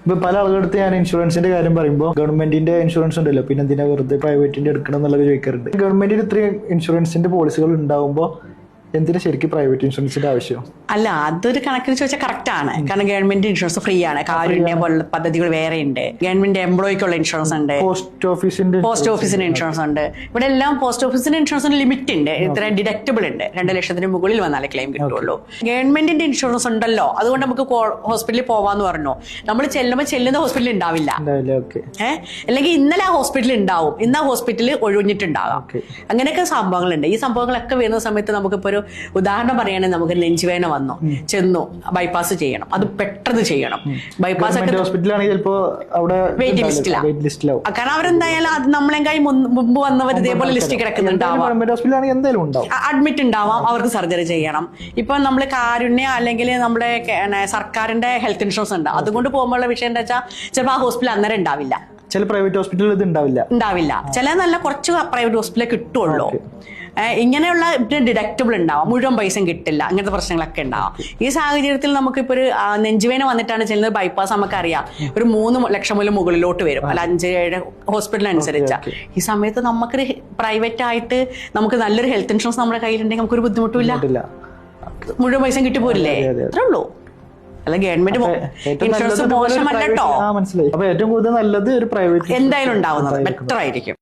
ഇപ്പൊ പല ആളുകളുടെ ഞാൻ ഇൻഷുറൻസിന്റെ കാര്യം പറയുമ്പോൾ ഗവൺമെന്റിന്റെ ഇൻഷുറൻസ് ഉണ്ടല്ലോ, പിന്നെ എന്തിനാ വെറുതെ പ്രൈവറ്റിന്റെ എടുക്കണം എന്നുള്ളത് ചോദിക്കാറുണ്ട്. ഗവൺമെന്റിന് ഇത്രയും ഇൻഷുറൻസിന്റെ പോളിസികൾ ഉണ്ടാവുമ്പോൾ എന്തിനാ ശരിക്കും പ്രൈവറ്റ് ഇൻഷുറൻസിന്റെ ആവശ്യം? അല്ല, അതൊരു കണക്കിന് ചോദിച്ചാൽ കറക്റ്റ് ആണ്. കാരണം ഗവൺമെന്റ് ഇൻഷുറൻസ് ഫ്രീ ആണ്. കാരുണ്യ പോലുള്ള പദ്ധതികൾ വേറെ ഉണ്ട്. ഗവൺമെന്റ് എംപ്ലോയിക്കുള്ള ഇൻഷുറൻസ് ഉണ്ട്. പോസ്റ്റ് ഓഫീസിന്റെ ഇൻഷുറൻസ് ഉണ്ട്. ഇവിടെ എല്ലാം പോസ്റ്റ് ഓഫീസിന്റെ ഇൻഷുറൻസിന് ലിമിറ്റ് ഉണ്ട്. ഇത്ര ഡിഡക്റ്റബിൾ ഉണ്ട്. 2 ലക്ഷത്തിന് മുകളിൽ വന്നാലേ ക്ലെയിം കിട്ടുള്ളൂ. ഗവൺമെന്റിന്റെ ഇൻഷുറൻസ് ഉണ്ടല്ലോ, അതുകൊണ്ട് നമുക്ക് ഹോസ്പിറ്റലിൽ പോവാന്ന് പറഞ്ഞു. നമ്മൾ ചെല്ലുന്ന ഹോസ്പിറ്റലിൽ ഉണ്ടാവില്ല. അല്ലെങ്കിൽ ഇന്നലെ ആ ഹോസ്പിറ്റലിൽ ഉണ്ടാവും, ഇന്ന് ആ ഹോസ്പിറ്റലിൽ ഒഴിഞ്ഞിട്ടുണ്ടാകാം. അങ്ങനെയൊക്കെ സംഭവങ്ങളുണ്ട്. ഈ സംഭവങ്ങളൊക്കെ വരുന്ന സമയത്ത് നമുക്കിപ്പോ ഒരു ഉദാഹരണം പറയുകയാണെങ്കിൽ, നമുക്ക് നെഞ്ചുവേദന വന്നു, ചെന്നു ബൈപ്പാസ് ചെയ്യണം, അത് പെട്ടെന്ന് ചെയ്യണം. ബൈപ്പാസ് ഒക്കെ വെയിറ്റിംഗ് ലിസ്റ്റിലാവും. കാരണം അവരെന്തായാലും അത് നമ്മളെങ്കായി മുമ്പ് വന്നവർ ഇതേപോലെ ലിസ്റ്റിൽ കിടക്കുന്നുണ്ടാവാം, അഡ്മിറ്റ് ഉണ്ടാവാം, അവർക്ക് സർജറി ചെയ്യണം. ഇപ്പൊ നമ്മൾ കാരുണ്യ അല്ലെങ്കിൽ നമ്മുടെ സർക്കാരിന്റെ ഹെൽത്ത് ഇൻഷുറൻസ് ഉണ്ട്, അതുകൊണ്ട് പോകുമ്പോഴുള്ള വിഷയം എന്താ വെച്ചാൽ ചിലപ്പോൾ ആ ഹോസ്പിറ്റൽ അന്നേരം ഉണ്ടാവില്ല. ചില പ്രൈവറ്റ് ഹോസ്പിറ്റലിൽ ഇത് ഉണ്ടാവില്ല. ചില നല്ല കുറച്ച് പ്രൈവറ്റ് ഹോസ്പിറ്റലിൽ കിട്ടുള്ളൂ. ഇങ്ങനെയുള്ള ഡിഡക്റ്റബിൾ ഉണ്ടാവാം, മുഴുവൻ പൈസയും കിട്ടില്ല, അങ്ങനത്തെ പ്രശ്നങ്ങളൊക്കെ ഉണ്ടാവാം. ഈ സാഹചര്യത്തിൽ നമുക്കിപ്പോൾ ഒരു നെഞ്ചുവേന വന്നിട്ടാണ് ചെല്ലുന്നത്, ബൈപ്പാസ് നമുക്കറിയാം ഒരു 3 ലക്ഷം മുതൽ മുകളിലോട്ട് വരും, അല്ല 5-7 ഹോസ്പിറ്റൽ അനുസരിച്ച. ഈ സമയത്ത് നമുക്കൊരു പ്രൈവറ്റ് ആയിട്ട് നമുക്ക് നല്ലൊരു ഹെൽത്ത് ഇൻഷുറൻസ് നമ്മുടെ കയ്യിലുണ്ടെങ്കിൽ നമുക്കൊരു ബുദ്ധിമുട്ടില്ല, മുഴുവൻ പൈസയും കിട്ടിപ്പോരില്ലേ? അത്രേ ഉള്ളൂ. അല്ല, ഗവൺമെന്റ് ഇൻഷുറൻസ് മോശമല്ല കേട്ടോ. മനസ്സിലായി. അപ്പൊ ഏറ്റവും കൂടുതൽ നല്ലത് ഒരു പ്രൈവറ്റ് എന്തായാലും ഉണ്ടാവുന്നത് ബെറ്റർ ആയിരിക്കും.